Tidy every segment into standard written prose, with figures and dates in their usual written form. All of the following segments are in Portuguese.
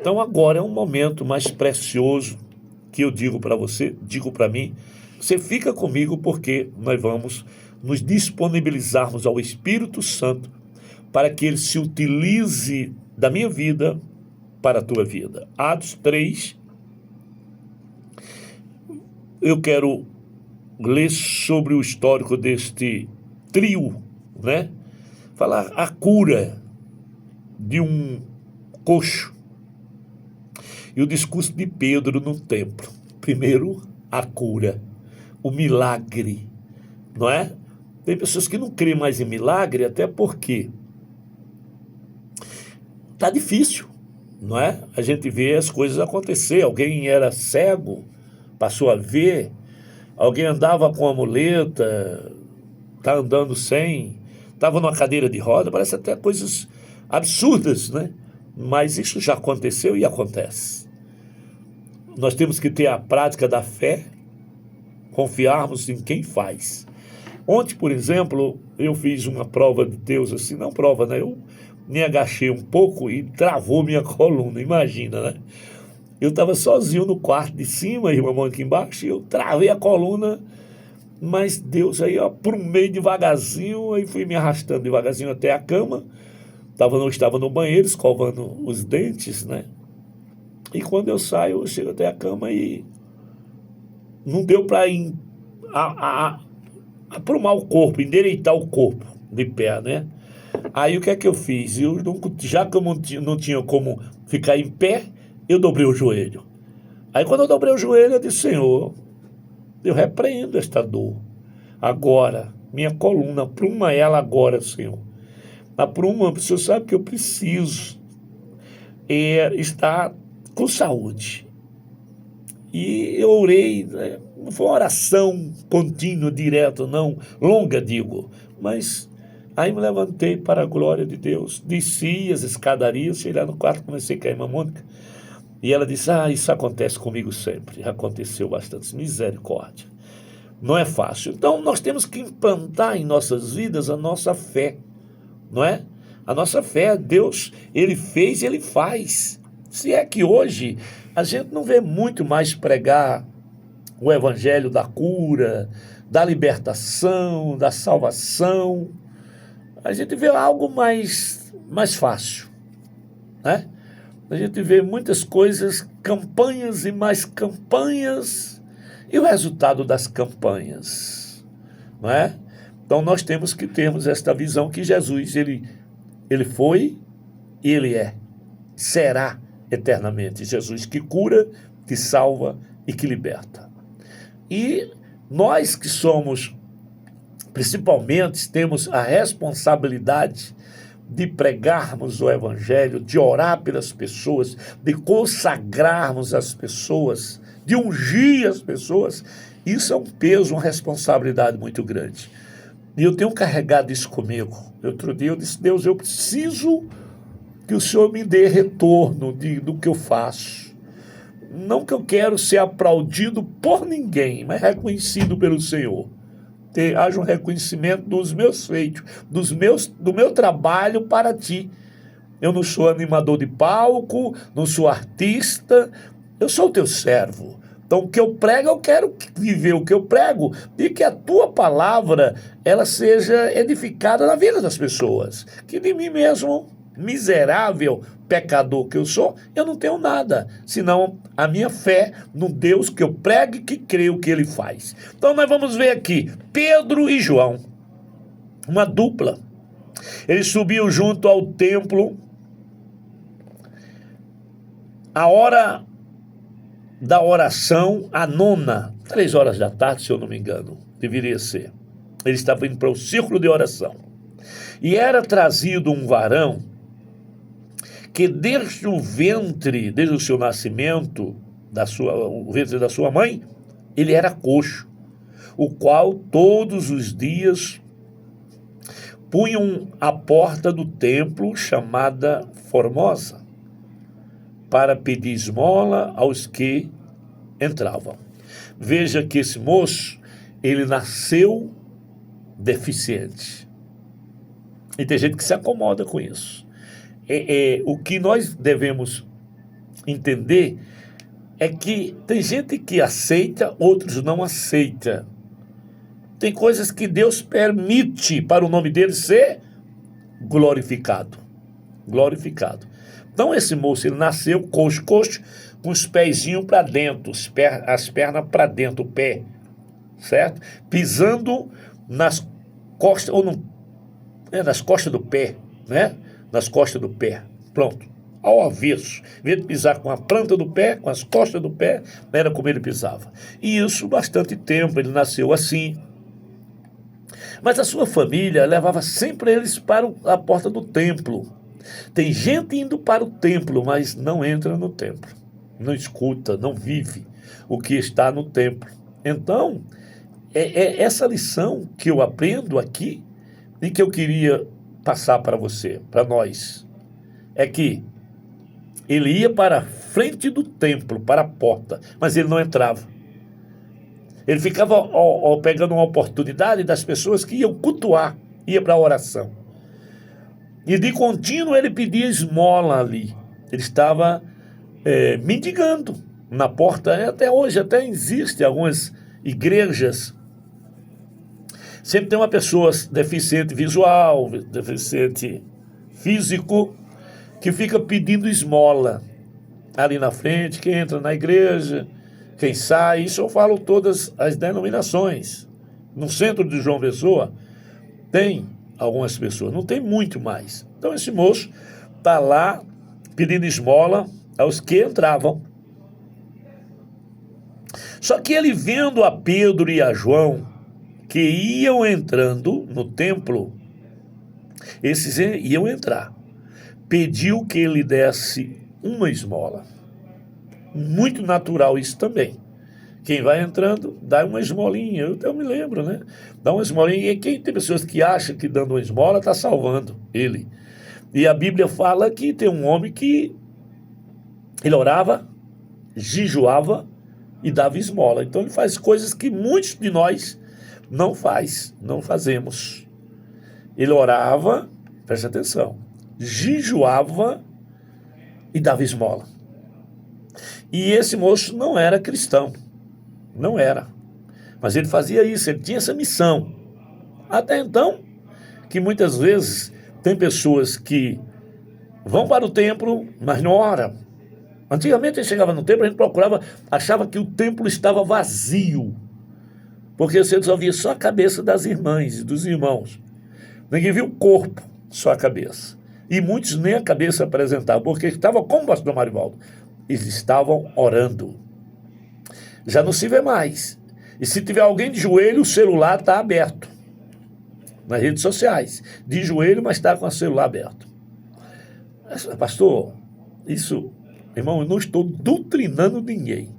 Então agora é um momento mais precioso que eu digo para você, digo para mim, você fica comigo porque nós vamos nos disponibilizarmos ao Espírito Santo para que ele se utilize da minha vida para a tua vida. Atos 3, eu quero ler sobre o histórico deste trio, né? Falar a cura de um coxo e o discurso de Pedro no templo. Primeiro, a cura, o milagre, não é? Tem pessoas que não creem mais em milagre, até porque tá difícil, não é? A gente vê as coisas acontecer. Alguém era cego, passou a ver. Alguém andava com a muleta, tá andando sem. Estava numa cadeira de roda, parece até coisas absurdas, né? Mas isso já aconteceu e acontece. Nós temos que ter a prática da fé, confiarmos em quem faz. Ontem, por exemplo, eu fiz uma prova de Deus, assim, não prova, né? Eu me agachei um pouco e travou minha coluna, imagina, né? Eu estava sozinho no quarto de cima, irmã Mônica embaixo, e eu travei a coluna, mas Deus aí, ó, por meio devagarzinho, aí fui me arrastando devagarzinho até a cama. Estava no banheiro escovando os dentes, né? E quando eu saio, eu chego até a cama e não deu para aprumar o corpo, endireitar o corpo de pé, né? Aí o que é que eu fiz? Já que eu não tinha como ficar em pé, eu dobrei o joelho. Aí quando eu dobrei o joelho, eu disse: Senhor, eu repreendo esta dor. Agora, minha coluna, apruma ela agora, Senhor. Apruma, o Senhor sabe que eu preciso estar com saúde. E eu orei, né? Não foi uma oração contínua, direta, não, longa, digo, mas aí me levantei para a glória de Deus, desci as escadarias, cheguei lá no quarto, comecei com a irmã Mônica, e ela disse: isso acontece comigo sempre, aconteceu bastante, misericórdia. Não é fácil. Então nós temos que implantar em nossas vidas a nossa fé, não é? A nossa fé, Deus, Ele fez e Ele faz. Se é que hoje a gente não vê muito mais pregar o evangelho da cura, da libertação, da salvação, a gente vê algo mais fácil, né? A gente vê muitas coisas, campanhas e mais campanhas, e o resultado das campanhas, não é? Então nós temos que termos esta visão que Jesus, ele foi e ele será eternamente. Jesus que cura, que salva e que liberta. E nós que somos, principalmente, temos a responsabilidade de pregarmos o evangelho, de orar pelas pessoas, de consagrarmos as pessoas, de ungir as pessoas. Isso é um peso, uma responsabilidade muito grande. E eu tenho carregado isso comigo. Outro dia eu disse: Deus, eu preciso que o Senhor me dê retorno do que eu faço. Não que eu quero ser aplaudido por ninguém, mas reconhecido pelo Senhor. Haja um reconhecimento dos meus feitos, do meu trabalho para ti. Eu não sou animador de palco, não sou artista, eu sou o teu servo. Então o que eu prego, eu quero viver o que eu prego e que a tua palavra ela seja edificada na vida das pessoas. Que de mim mesmo, miserável pecador que eu sou, eu não tenho nada, senão a minha fé no Deus que eu prego e que creio que Ele faz. Então nós vamos ver aqui, Pedro e João, uma dupla. Eles subiam junto ao templo, a hora da oração, a nona, 3 horas da tarde, se eu não me engano, deveria ser. Eles estavam indo para o círculo de oração. E era trazido um varão que desde o seu nascimento, o ventre da sua mãe, ele era coxo, o qual todos os dias punham à porta do templo chamada Formosa, para pedir esmola aos que entravam. Veja que esse moço, ele nasceu deficiente. E tem gente que se acomoda com isso. O que nós devemos entender é que tem gente que aceita, outros não aceita. Tem coisas que Deus permite para o nome dele ser glorificado. Glorificado. Então esse moço, ele nasceu coxo, com os pezinhos para dentro, as pernas para dentro, o pé, certo? Pisando nas costas, ou no, nas costas do pé, né? Nas costas do pé. Pronto. Ao avesso. Em vez de pisar com a planta do pé, com as costas do pé, era como ele pisava. E isso bastante tempo, ele nasceu assim. Mas a sua família levava sempre eles para a porta do templo. Tem gente indo para o templo, mas não entra no templo. Não escuta, não vive o que está no templo. Então, é essa lição que eu aprendo aqui e que eu queria passar para você, para nós. É que ele ia para a frente do templo, para a porta, mas ele não entrava. Ele ficava pegando uma oportunidade das pessoas que iam cultuar, ia para a oração. E de contínuo ele pedia esmola ali. Ele estava mendigando na porta. Até hoje, até existe algumas igrejas. Sempre tem uma pessoa deficiente visual, deficiente físico, que fica pedindo esmola ali na frente, quem entra na igreja, quem sai. Isso eu falo todas as denominações. No centro de João Pessoa tem algumas pessoas, não tem muito mais. Então esse moço está lá pedindo esmola aos que entravam. Só que ele, vendo a Pedro e a João que iam entrando no templo, esses iam entrar, pediu que ele desse uma esmola. Muito natural isso também. Quem vai entrando, dá uma esmolinha. Eu me lembro, né? Dá uma esmolinha. E quem tem pessoas que acham que dando uma esmola está salvando ele. E a Bíblia fala que tem um homem que ele orava, jejuava e dava esmola. Então ele faz coisas que muitos de nós não fazemos. Ele orava, preste atenção, jejuava e dava esmola. E esse moço não era cristão. Não era. Mas ele fazia isso, ele tinha essa missão. Até então, que muitas vezes tem pessoas que vão para o templo, mas não oram. Antigamente a gente chegava no templo, a gente procurava, achava que o templo estava vazio. Porque você só via só a cabeça das irmãs e dos irmãos. Ninguém viu o corpo, só a cabeça. E muitos nem a cabeça apresentavam, porque estavam como o pastor Marivaldo. Eles estavam orando. Já não se vê mais. E se tiver alguém de joelho, o celular está aberto. Nas redes sociais. De joelho, mas está com o celular aberto. Mas, pastor, isso, irmão, eu não estou doutrinando ninguém.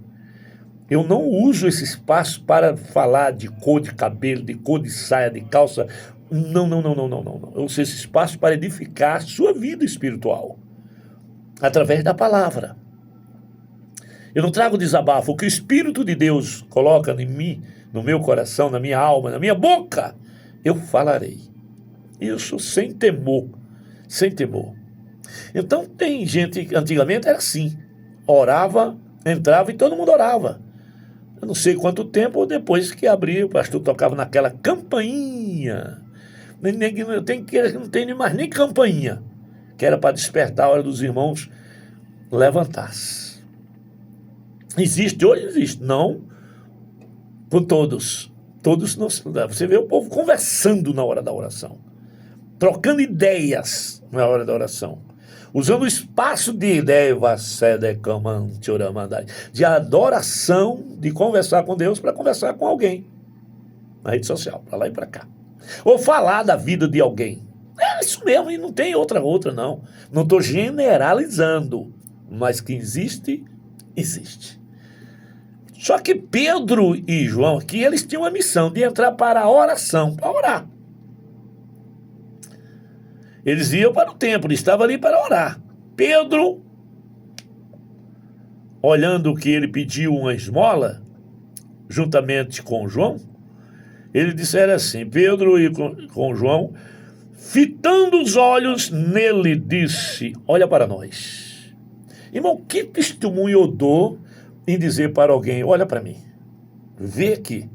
Eu não uso esse espaço para falar de cor de cabelo, de cor de saia, de calça. Não. Eu uso esse espaço para edificar a sua vida espiritual. Através da palavra. Eu não trago desabafo. O que o Espírito de Deus coloca em mim, no meu coração, na minha alma, na minha boca, eu falarei. Isso sem temor. Sem temor. Então tem gente, antigamente era assim. Orava, entrava e todo mundo orava. Eu não sei quanto tempo, depois que abria, o pastor tocava naquela campainha. Não tem mais nem campainha. Que era para despertar a hora dos irmãos levantar-se. Existe, hoje existe. Não com todos. Todos não. Você vê o povo conversando na hora da oração. Trocando ideias na hora da oração. Usando o espaço de de adoração, de conversar com Deus para conversar com alguém. Na rede social, para lá e para cá. Ou falar da vida de alguém. É isso mesmo, e não tem outra não. Não estou generalizando. Mas que existe, existe. Só que Pedro e João aqui, eles tinham a missão de entrar para a oração, para orar. Eles iam para o templo, estavam ali para orar. Pedro, olhando que ele pediu uma esmola, juntamente com João, ele disseram assim, Pedro e com João, fitando os olhos nele, disse, olha para nós. Irmão, que testemunho eu dou em dizer para alguém, olha para mim, vê aqui.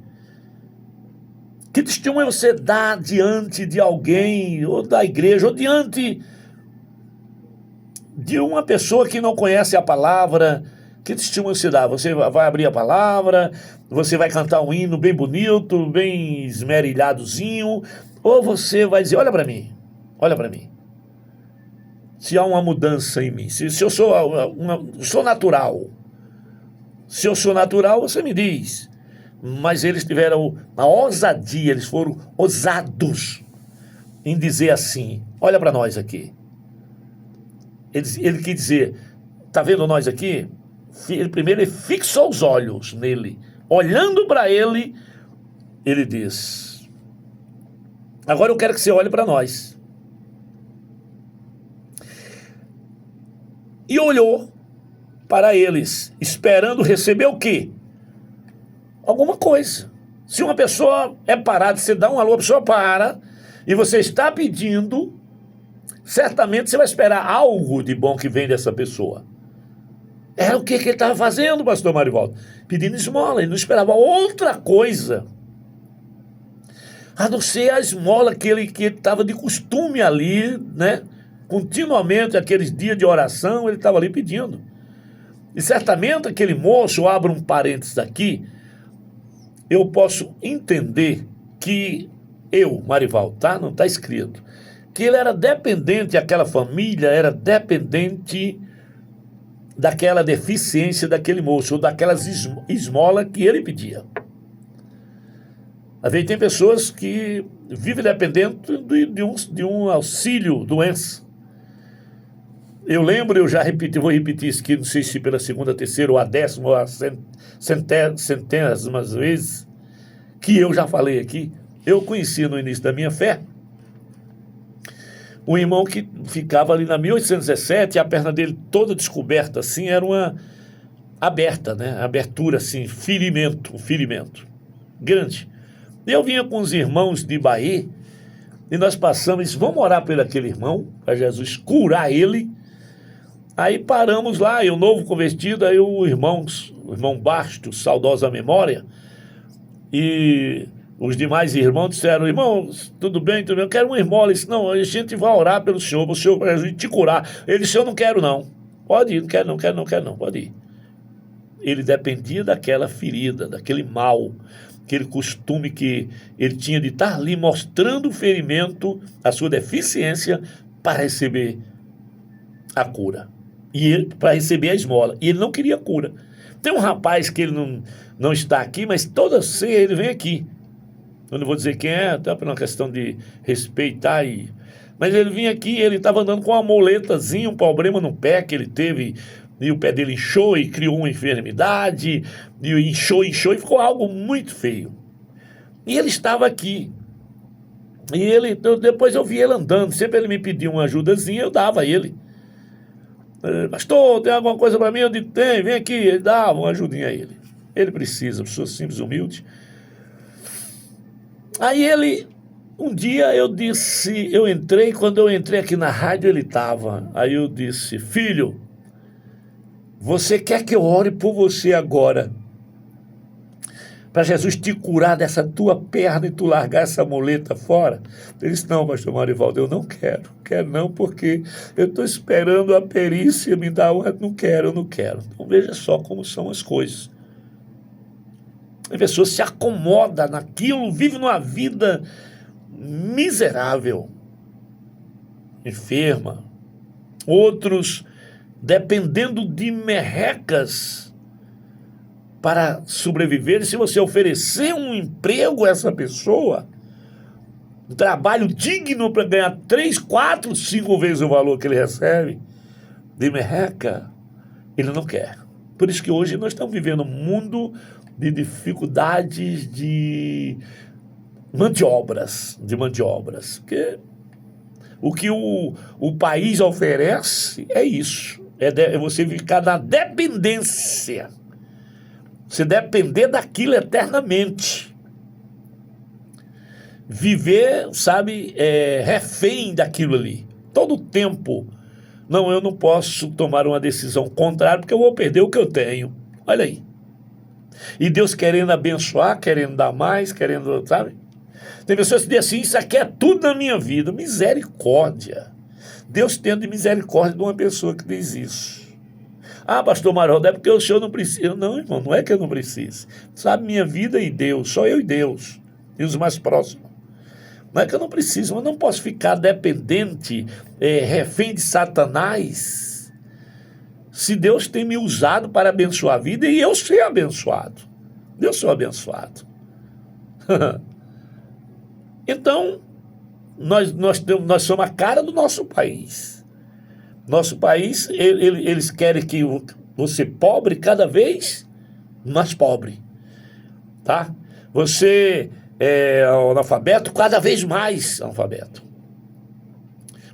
Que testemunho você dá diante de alguém, ou da igreja, ou diante de uma pessoa que não conhece a palavra? Que testemunho você dá? Você vai abrir a palavra, você vai cantar um hino bem bonito, bem esmerilhadozinho, ou você vai dizer, olha para mim, olha para mim. Se há uma mudança em mim, se eu sou natural, se eu sou natural, você me diz. Mas eles tiveram a ousadia, eles foram ousados em dizer assim, olha para nós aqui. Ele quis dizer, está vendo nós aqui? Primeiro ele fixou os olhos nele, olhando para ele, ele diz, agora eu quero que você olhe para nós. E olhou para eles, esperando receber o quê? Alguma coisa. Se uma pessoa é parada, você dá um alô, a pessoa para, e você está pedindo, certamente você vai esperar algo de bom que vem dessa pessoa. Era o que ele estava fazendo, pastor Marivaldo? Pedindo esmola, ele não esperava outra coisa, a não ser a esmola que ele estava de costume ali, né? Continuamente, aqueles dias de oração, ele estava ali pedindo. E certamente aquele moço, eu abro um parênteses aqui, eu posso entender que Marivaldo, tá? Não está escrito, que ele era dependente, aquela família era dependente daquela deficiência daquele moço, ou daquelas esmolas que ele pedia. Às vezes tem pessoas que vivem dependendo de um auxílio doença. Eu lembro, eu já repeti, vou repetir isso aqui, não sei se pela segunda, terceira, ou a décima, ou a centésimas vezes, que eu já falei aqui. Eu conheci no início da minha fé um irmão que ficava ali na 1817, a perna dele toda descoberta assim, era uma aberta, né? Abertura assim, ferimento grande. Eu vinha com os irmãos de Bahia e nós passamos, vamos orar por aquele irmão, para Jesus curar ele. Aí paramos lá, eu novo convertido, aí o irmão Bastos, saudosa memória, e os demais irmãos disseram, irmãos, tudo bem, eu quero uma esmola. Ele disse, não, a gente vai orar pelo senhor, para o senhor para te curar. Ele disse, eu não quero não, pode ir, não quero não, pode ir. Ele dependia daquela ferida, daquele mal, aquele costume que ele tinha de estar ali mostrando o ferimento, a sua deficiência, para receber a cura. E ele, para receber a esmola. E ele não queria cura. Tem um rapaz que ele não está aqui, mas toda ceia ele vem aqui. Eu não vou dizer quem é, até por uma questão de respeitar. Mas ele vinha aqui, ele estava andando com uma muletazinha, um problema no pé que ele teve, e o pé dele inchou e criou uma enfermidade, e inchou, e ficou algo muito feio. E ele estava aqui. E depois eu vi ele andando, sempre ele me pedia uma ajudazinha, eu dava a ele. Pastor, tem alguma coisa para mim? Eu digo, tem, vem aqui. Ele dava uma ajudinha a ele. Ele precisa, pessoa simples, humilde. Aí um dia quando eu entrei aqui na rádio, ele estava. Aí eu disse, filho, você quer que eu ore por você agora? Para Jesus te curar dessa tua perna e tu largar essa muleta fora? Ele disse, não, pastor Marivaldo, eu não quero não, porque eu estou esperando a perícia me dar uma, não quero. Então veja só como são as coisas. A pessoa se acomoda naquilo, vive numa vida miserável, enferma. Outros dependendo de merrecas para sobreviver. E se você oferecer um emprego a essa pessoa, um trabalho digno para ganhar 3, 4, 5 vezes o valor que ele recebe de merreca, ele não quer. Por isso que hoje nós estamos vivendo um mundo de dificuldades de mão de obras. Porque o que o país oferece é isso. É você ficar na dependência. Você depender daquilo eternamente. Viver, refém daquilo ali. Todo o tempo Não, eu não posso tomar uma decisão contrária, porque eu vou perder o que eu tenho. Olha aí. E Deus querendo abençoar, querendo dar mais, querendo, sabe? Tem pessoas que dizem assim, isso aqui é tudo na minha vida. Misericórdia. Deus tendo misericórdia de uma pessoa que diz isso. Ah, pastor Maroldo, é porque o senhor não precisa. Não, irmão, não é que eu não preciso. Sabe, minha vida e Deus, só eu e Deus, e os mais próximos. Não é que eu não preciso, mas não posso ficar dependente, refém de Satanás, se Deus tem me usado para abençoar a vida e eu ser abençoado. Eu sou abençoado. Então, nós somos a cara do nosso país. Nosso país, eles querem que você pobre cada vez mais pobre, tá? Você é analfabeto cada vez mais analfabeto.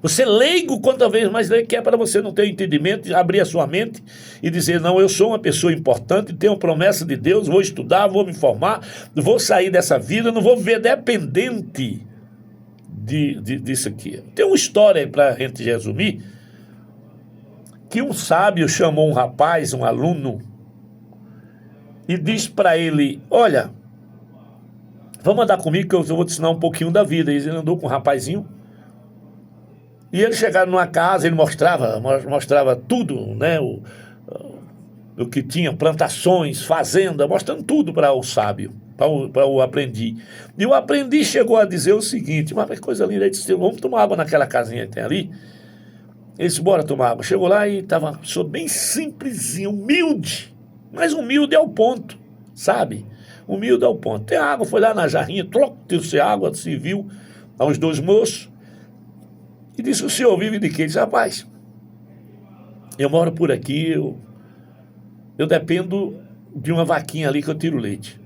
Você leigo quanto vez mais leigo, que é para você não ter entendimento, abrir a sua mente e dizer, não, eu sou uma pessoa importante, tenho promessa de Deus, vou estudar, vou me formar, vou sair dessa vida, não vou viver dependente disso aqui. Tem uma história aí para a gente resumir, que um sábio chamou um rapaz, um aluno, e disse para ele, olha, vamos andar comigo que eu vou te ensinar um pouquinho da vida. E ele andou com um rapazinho, e eles chegaram numa casa, ele mostrava tudo, né, o que tinha, plantações, fazenda, mostrando tudo para o sábio, para o aprendiz. E o aprendiz chegou a dizer o seguinte, mas coisa linda, ele disse, vamos tomar água naquela casinha que tem ali. Ele disse, bora tomar água. Chegou lá e estava uma pessoa bem simplesinha, humilde, mas humilde ao ponto, sabe? Humilde ao ponto. Tem água, foi lá na jarrinha, trouxe água, serviu aos dois moços, e disse, o senhor vive de quê? Ele disse, rapaz, eu moro por aqui, eu dependo de uma vaquinha ali que eu tiro leite.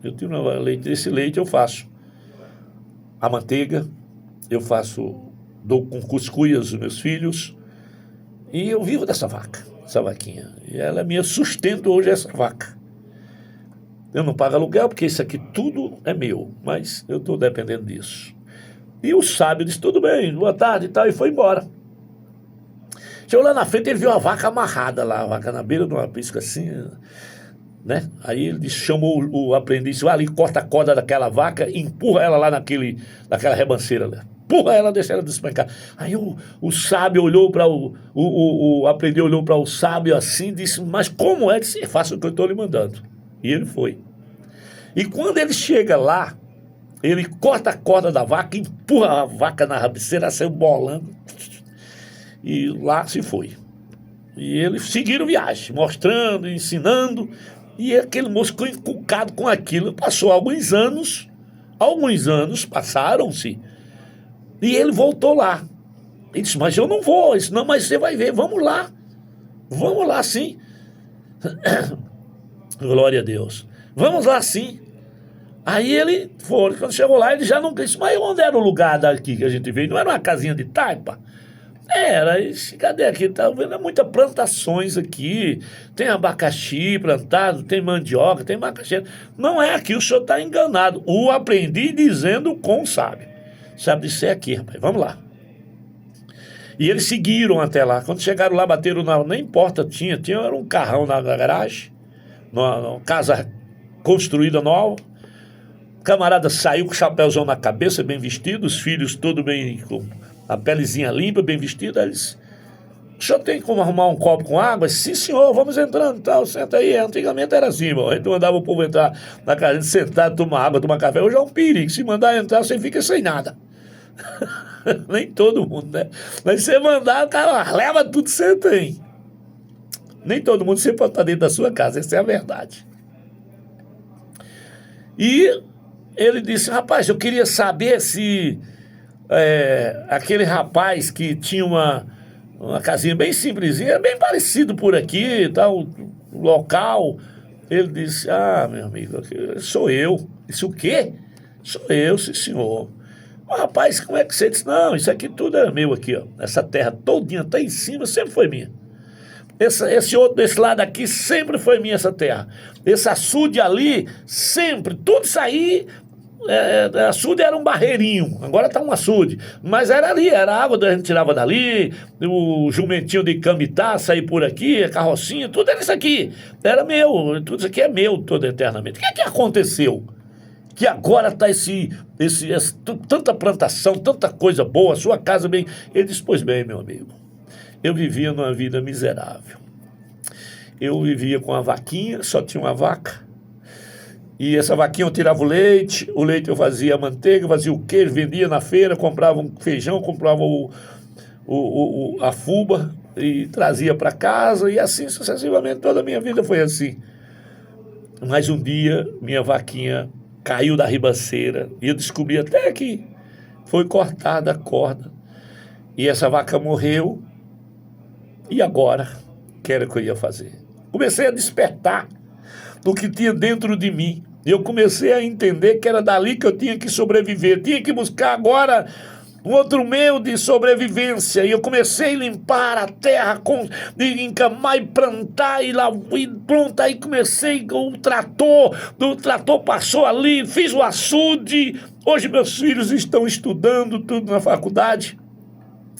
Eu tiro leite, desse leite eu faço a manteiga, dou com cuscuz aos meus filhos, e eu vivo dessa vaca, essa vaquinha. E ela é minha sustento hoje, essa vaca. Eu não pago aluguel, porque isso aqui tudo é meu, mas eu estou dependendo disso. E o sábio disse, tudo bem, boa tarde e tal, e foi embora. Chegou lá na frente, ele viu a vaca amarrada lá, a vaca na beira de uma pisca assim, né? Aí ele disse, chamou o aprendiz, vai ali, corta a corda daquela vaca e empurra ela lá naquela rebanceira lá. Empurra ela, deixa ela despencar. Aí o sábio olhou para o aprendiz olhou para o sábio assim e disse, mas como é? Disse, faça o que eu estou lhe mandando. E ele foi. E quando ele chega lá, ele corta a corda da vaca, empurra a vaca na rabiceira, ela saiu bolando. E lá se foi. E eles seguiram viagem, mostrando, ensinando. E aquele moço ficou encucado com aquilo. Passou alguns anos passaram-se. E ele voltou lá. Ele disse, mas eu não vou. Ele disse, não, mas você vai ver, vamos lá sim. Glória a Deus. Vamos lá sim. Aí ele foi, quando chegou lá, ele já não disse, mas onde era o lugar daqui que a gente veio? Não era uma casinha de taipa? Era, cadê aqui? Tá vendo muitas plantações aqui, tem abacaxi plantado, tem mandioca, tem macaxeira. Não é aqui, o senhor está enganado. O aprendi dizendo com o sábio. Sabe disso é aqui, rapaz, vamos lá. E eles seguiram até lá. Quando chegaram lá, bateram nem porta tinha era um carrão na garagem, numa casa construída nova. O camarada saiu com o chapéuzão na cabeça, bem vestido, os filhos todos bem, com a pelezinha limpa, bem vestida. Eles, o senhor tem como arrumar um copo com água? Sim, senhor, vamos entrando, tal, senta aí. Antigamente era assim, irmão. A gente mandava o povo entrar na casa, sentar, tomar água, tomar café. Hoje é um perigo, se mandar entrar, você fica sem nada. Nem todo mundo, né? Mas você mandar, o cara leva tudo que você tem. Nem todo mundo sempre pode estar dentro da sua casa, essa é a verdade. E ele disse, rapaz, eu queria saber se aquele rapaz que tinha uma casinha bem simplesinha, bem parecido por aqui, tal, o local. Ele disse, meu amigo, sou eu. Disse, o quê? Sou eu, sim, senhor. Mas, rapaz, como é que você disse? Não, isso aqui tudo era meu aqui, ó. Essa terra todinha tá em cima, sempre foi minha. Esse lado aqui sempre foi minha essa terra. Esse açude ali, sempre, tudo isso aí, açude era um barreirinho, agora está um açude, mas era ali, era água, a gente tirava dali, o jumentinho de cambitá sair por aqui, a carrocinha, tudo era isso aqui, era meu, tudo isso aqui é meu todo eternamente. O que é que aconteceu? Que agora está tanta plantação, tanta coisa boa, sua casa bem. Ele disse, pois bem, meu amigo, eu vivia numa vida miserável. Eu vivia com uma vaquinha, só tinha uma vaca. E essa vaquinha eu tirava o leite eu fazia a manteiga, fazia o queijo, vendia na feira, comprava um feijão, comprava a fuba e trazia para casa. E assim sucessivamente, toda a minha vida foi assim. Mas um dia, minha vaquinha caiu da ribanceira e eu descobri até que foi cortada a corda. E essa vaca morreu. E agora? O que era que eu ia fazer? Comecei a despertar do que tinha dentro de mim. E eu comecei a entender que era dali que eu tinha que sobreviver. Tinha que buscar agora um outro meio de sobrevivência. E eu comecei a limpar a terra, de encamar e plantar, e pronto. Aí comecei com o trator passou ali, fiz o açude. Hoje meus filhos estão estudando tudo na faculdade.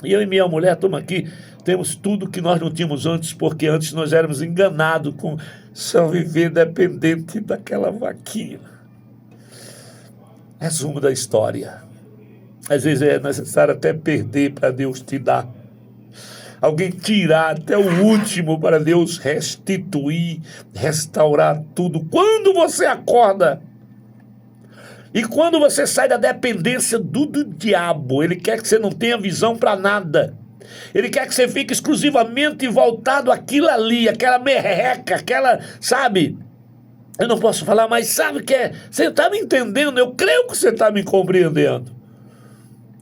E eu e minha mulher estamos aqui, temos tudo que nós não tínhamos antes, porque antes nós éramos enganados com só viver dependente daquela vaquinha. Resumo da história. Às vezes é necessário até perder para Deus te dar. Alguém tirar até o último para Deus restituir, restaurar tudo. Quando você acorda e quando você sai da dependência do diabo, ele quer que você não tenha visão para nada. Ele quer que você fique exclusivamente voltado àquilo ali, aquela merreca, aquela, sabe? Eu não posso falar, mas sabe o que é? Você está me entendendo? Eu creio que você está me compreendendo.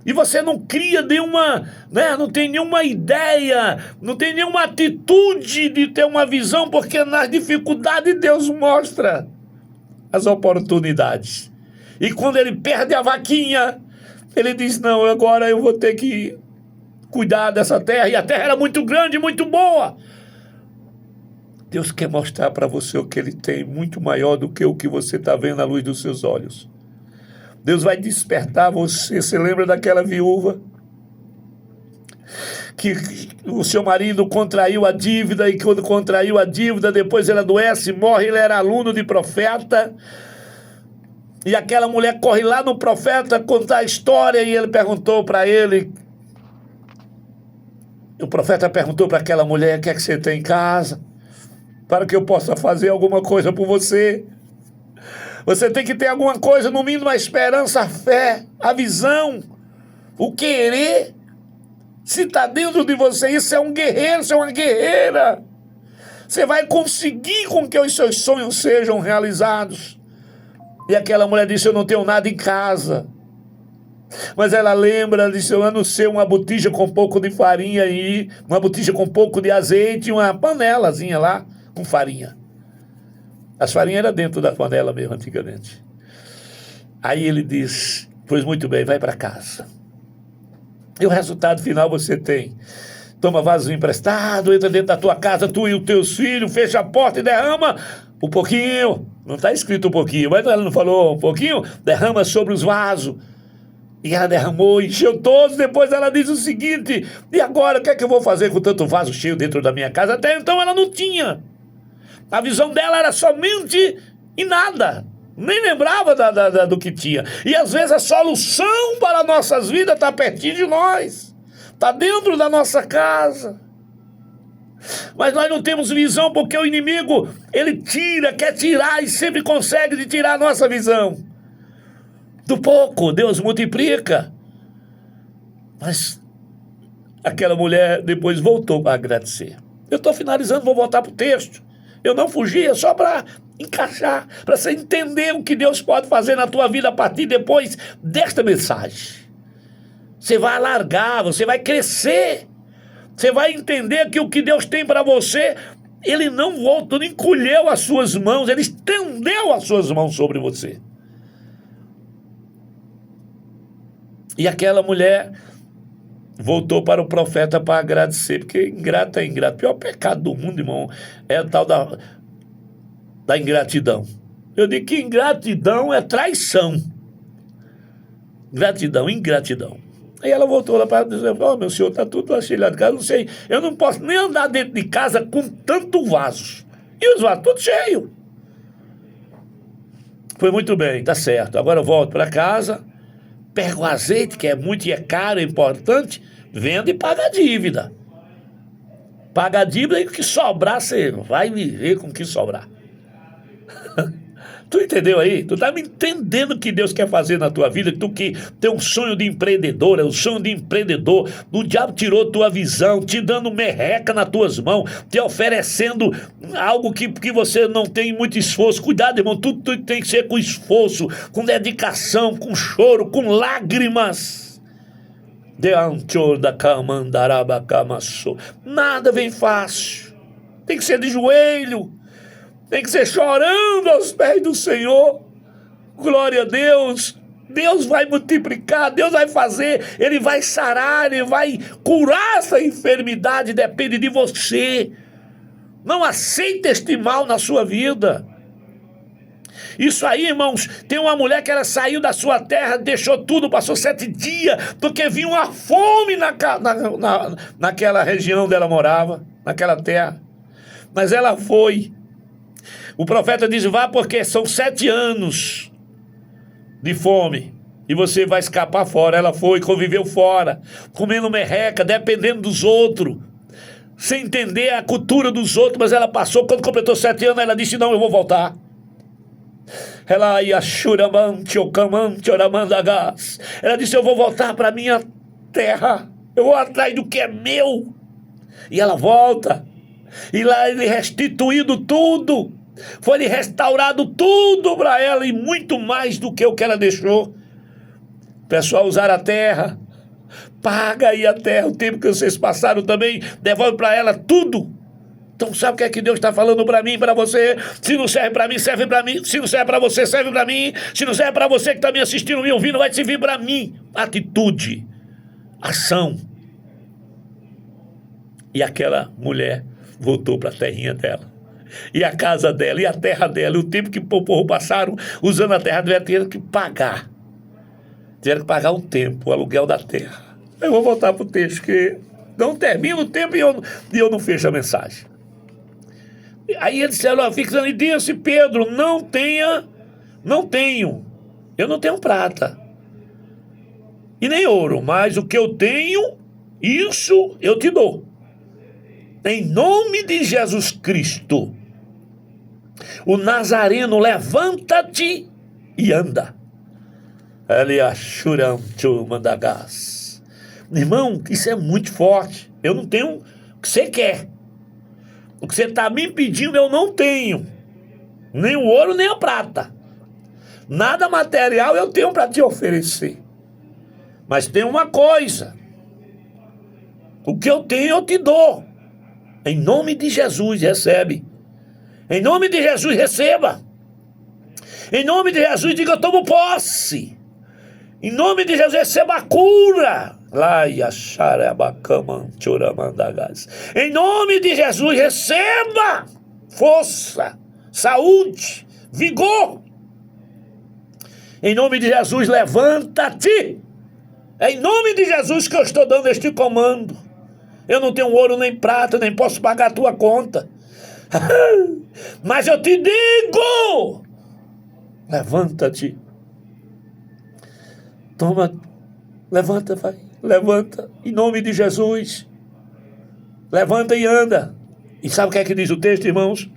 E você não cria nenhuma, né? Não tem nenhuma ideia, não tem nenhuma atitude de ter uma visão, porque nas dificuldades Deus mostra as oportunidades. E quando ele perde a vaquinha, ele diz, não, agora eu vou ter que cuidar dessa terra. E a terra era muito grande, muito boa. Deus quer mostrar para você o que ele tem, muito maior do que o que você está vendo à luz dos seus olhos. Deus vai despertar você. Você lembra daquela viúva que o seu marido contraiu a dívida, e quando contraiu a dívida, depois ele adoece, morre, ele era aluno de profeta. E aquela mulher corre lá no profeta contar a história, e ele perguntou para ele, o profeta perguntou para aquela mulher, o que é que você tem em casa, para que eu possa fazer alguma coisa por você? Você tem que ter alguma coisa, no mínimo a esperança, a fé, a visão, o querer. Se está dentro de você, isso é um guerreiro, isso é uma guerreira. Você vai conseguir com que os seus sonhos sejam realizados. E aquela mulher disse, eu não tenho nada em casa. Mas ela lembra, ela disse, eu a não ser uma botija com um pouco de farinha aí, uma botija com um pouco de azeite, uma panelazinha lá com farinha. As farinhas eram dentro da panela mesmo, antigamente. Aí ele diz, pois muito bem, vai para casa. E o resultado final você tem. Toma vaso emprestado, entra dentro da tua casa, tu e os teus filhos, fecha a porta e derrama um pouquinho. Não está escrito um pouquinho, mas ela não falou um pouquinho? Derrama sobre os vasos. E ela derramou, encheu todos. Depois ela diz o seguinte, e agora o que é que eu vou fazer com tanto vaso cheio dentro da minha casa? Até então ela não tinha. A visão dela era somente em nada. Nem lembrava do que tinha. E às vezes a solução para nossas vidas está pertinho de nós. Está dentro da nossa casa. Mas nós não temos visão porque o inimigo, ele quer tirar e sempre consegue de tirar a nossa visão. Do pouco, Deus multiplica. Mas aquela mulher depois voltou para agradecer. Eu estou finalizando, vou voltar para o texto. Eu não fugia só para encaixar, para você entender o que Deus pode fazer na tua vida a partir depois desta mensagem. Você vai alargar, você vai crescer. Você vai entender que o que Deus tem para você, ele não voltou, não encolheu as suas mãos, ele estendeu as suas mãos sobre você. E aquela mulher voltou para o profeta para agradecer, porque ingrato é ingrato. O pior pecado do mundo, irmão, é o tal da ingratidão. Eu digo que ingratidão é traição. Gratidão, ingratidão. Aí ela voltou lá para dizer, meu senhor, está tudo achilhado de casa, não sei, eu não posso nem andar dentro de casa com tanto vasos. E os vasos tudo cheio. Foi muito bem, tá certo. Agora eu volto para casa, pego o azeite, que é muito e é caro, é importante, vendo e paga a dívida. Paga a dívida e o que sobrar, você vai viver com o que sobrar. Tu entendeu aí? Tu tá me entendendo o que Deus quer fazer na tua vida? Tu que tem um sonho de empreendedor, é um sonho de empreendedor. O diabo tirou tua visão, te dando merreca nas tuas mãos, te oferecendo algo que você não tem muito esforço. Cuidado, irmão, tudo tem que ser com esforço, com dedicação, com choro, com lágrimas. Nada vem fácil. Tem que ser de joelho. Tem que ser chorando aos pés do Senhor. Glória a Deus. Deus vai multiplicar, Deus vai fazer, Ele vai sarar, Ele vai curar essa enfermidade, depende de você. Não aceite este mal na sua vida. Isso aí, irmãos, tem uma mulher que ela saiu da sua terra, deixou tudo, passou 7 dias, porque vinha uma fome naquela região onde ela morava, naquela terra. Mas ela foi. O profeta diz, vá porque são 7 anos de fome e você vai escapar fora. Ela foi, conviveu fora, comendo merreca, dependendo dos outros, sem entender a cultura dos outros, mas ela passou. Quando completou 7 anos, ela disse, não, eu vou voltar. Ela disse, eu vou voltar para minha terra, eu vou atrás do que é meu. E ela volta, e lá ele restituído tudo, foi-lhe restaurado tudo para ela, e muito mais do que o que ela deixou. Pessoal, usar a terra, paga aí a terra, o tempo que vocês passaram também, devolve para ela tudo. Então sabe o que é que Deus está falando para mim, para você? Se não serve para mim, serve para mim. Se não serve para você, serve para mim. Se não serve para você que está me assistindo, me ouvindo, vai servir para mim. Atitude, ação. E aquela mulher voltou para a terrinha dela, e a casa dela, e a terra dela. E o tempo que o povo passaram usando a terra, tiveram que pagar. Tiveram que pagar um tempo, o aluguel da terra. Eu vou voltar para o texto, que não termina o tempo e eu não fecho a mensagem. Aí ele disse, fixando, e disse, Pedro, eu não tenho prata e nem ouro, mas o que eu tenho, isso eu te dou. Em nome de Jesus Cristo, o Nazareno, levanta-te e anda. Irmão, isso é muito forte. Eu não tenho o que você quer. O que você está me pedindo eu não tenho. Nem o ouro, nem a prata. Nada material eu tenho para te oferecer. Mas tem uma coisa. O que eu tenho eu te dou. Em nome de Jesus, recebe. Em nome de Jesus, receba. Em nome de Jesus, diga, eu tomo posse. Em nome de Jesus, receba a cura. Em nome de Jesus, receba força, saúde, vigor. Em nome de Jesus, levanta-te. É em nome de Jesus que eu estou dando este comando. Eu não tenho ouro nem prata, nem posso pagar a tua conta. Mas eu te digo, levanta-te. Toma, levanta, vai. Levanta, em nome de Jesus. Levanta e anda. E sabe o que é que diz o texto, irmãos?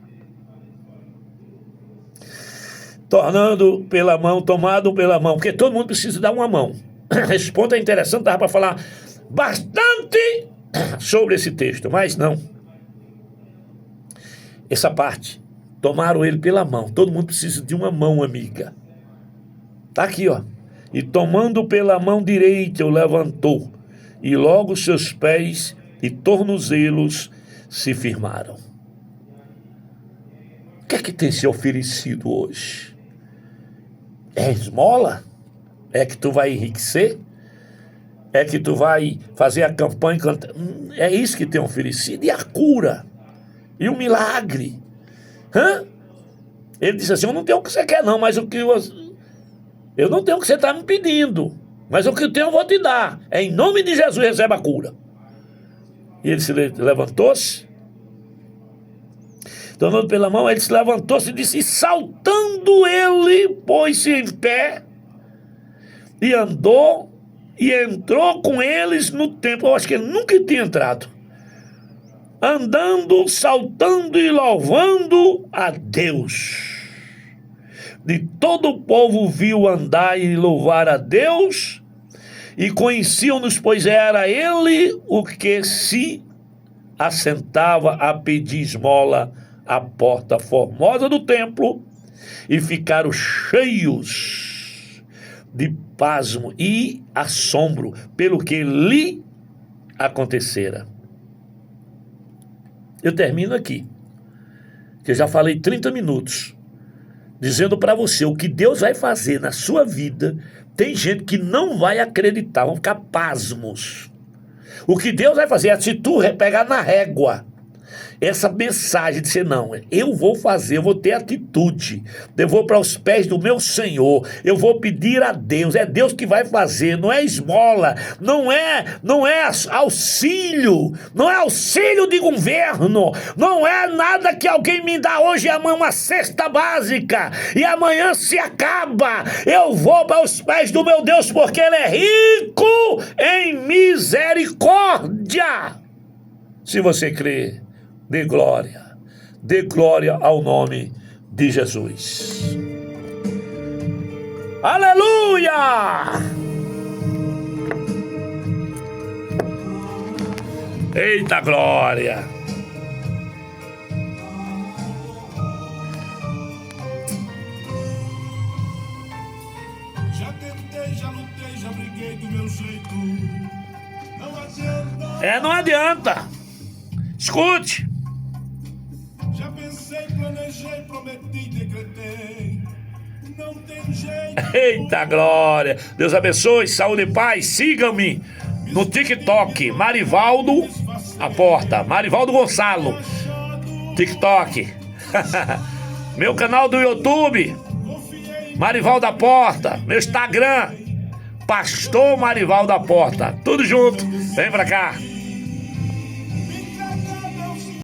Tomado pela mão, porque todo mundo precisa dar uma mão. Esse ponto é interessante, dava para falar bastante sobre esse texto, mas não. Essa parte, tomaram ele pela mão. Todo mundo precisa de uma mão amiga. Tá aqui, ó. E tomando pela mão direita o levantou, e logo seus pés e tornozelos se firmaram. O que é que tem se oferecido hoje? É esmola? É que tu vai enriquecer? É que tu vai fazer a campanha? É isso que tem oferecido? E a cura? E o milagre? Ele disse assim, eu não tenho o que você quer não, mas o que você... Eu não tenho o que você está me pedindo, Mas o que eu tenho eu vou te dar. É em nome de Jesus, recebe a cura. E ele se levantou-se, tomando pela mão, ele se levantou-se e disse, e saltando ele, pôs-se em pé, e andou, e entrou com eles no templo. Eu acho que ele nunca tinha entrado. Andando, saltando e louvando a Deus. De todo o povo viu andar e louvar a Deus, e conheciam-nos, pois era ele o que se assentava a pedir esmola à porta formosa do templo, e ficaram cheios de pasmo e assombro pelo que lhe acontecera. Eu termino aqui, que eu já falei 30 minutos, dizendo para você o que Deus vai fazer na sua vida. Tem gente que não vai acreditar, vão ficar pasmos. O que Deus vai fazer é, se tu pegar na régua essa mensagem de dizer, não, eu vou fazer, eu vou ter atitude, eu vou para os pés do meu Senhor, eu vou pedir a Deus, é Deus que vai fazer, não é esmola, não é auxílio, não é auxílio de governo, não é nada que alguém me dá hoje e amanhã uma cesta básica, e amanhã se acaba. Eu vou para os pés do meu Deus, porque Ele é rico em misericórdia. Se você crê, dê glória ao nome de Jesus. Aleluia! Eita glória! Já tentei, já lutei, já briguei do meu jeito. Não adianta. Não adianta. Escute. Já pensei, planejei, prometi, decretei. Não tem jeito. Eita glória. Deus abençoe, saúde e paz. Sigam-me no TikTok, Marivaldo a Porta, Marivaldo Gonçalo, TikTok. Meu canal do YouTube, Marivaldo a Porta. Meu Instagram, Pastor Marivaldo a Porta. Tudo junto. Vem pra cá.